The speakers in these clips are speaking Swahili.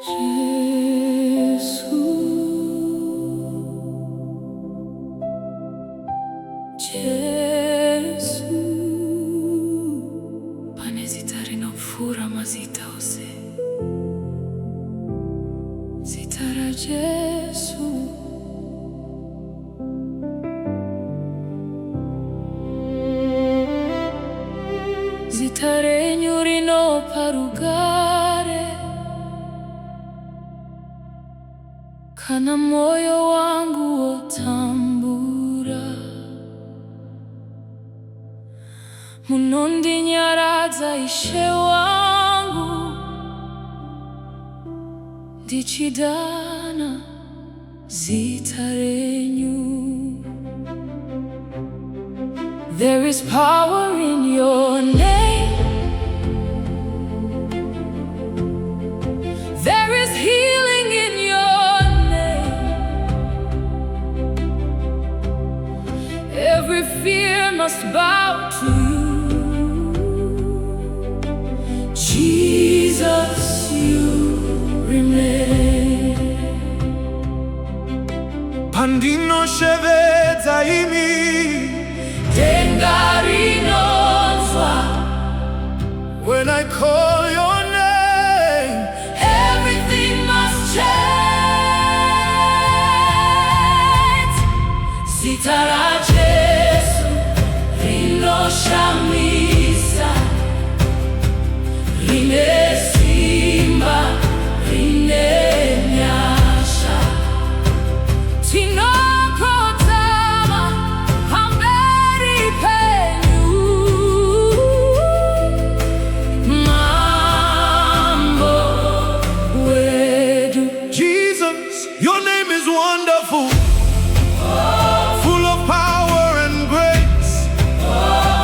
Gesù, Gesù, pane zitari non fura ma zitose, zitara Gesù. Zitare nyurino parugare, kana moyo wangu otambura, munondi nyaraza ishe wangu, ndichidana zitarenyu. There is power in your name. There is healing in your name. Every fear must bow to you. Jesus, you remain. Pandino sheveta imi when I call your name, everything must change. Zitara Jesu, rino shamisa, rine simba, rine nyasha, tino. Your name is wonderful, full of power and grace.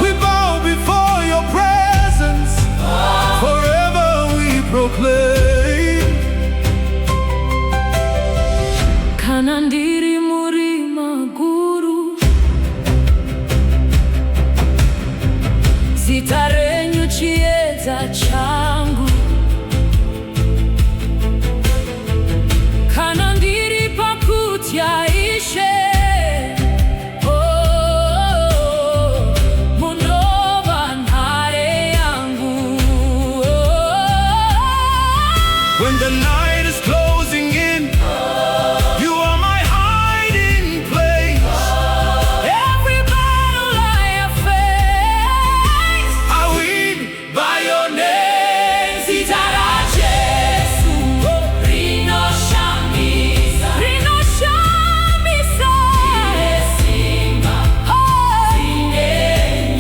We bow before your presence, forever we proclaim. Kanandiri murima guru, zitarenyu chiedza changu. When the night is closing in, you are my hiding place. Every battle I face, I win by your name. Zitara Jesu, rino shamisa, rino shamisa, rine simba, rine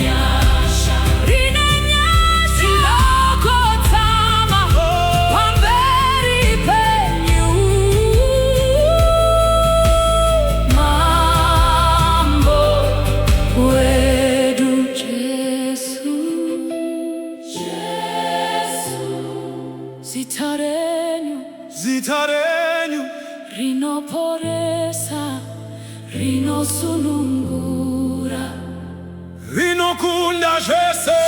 nyasha, rine nyasha, loko tama, pamberi penyu, mambo wedu Jesu, Jesu, zitarenyu, Zitarenyu, rino poresa, rino sunungura, rino kunda Jese.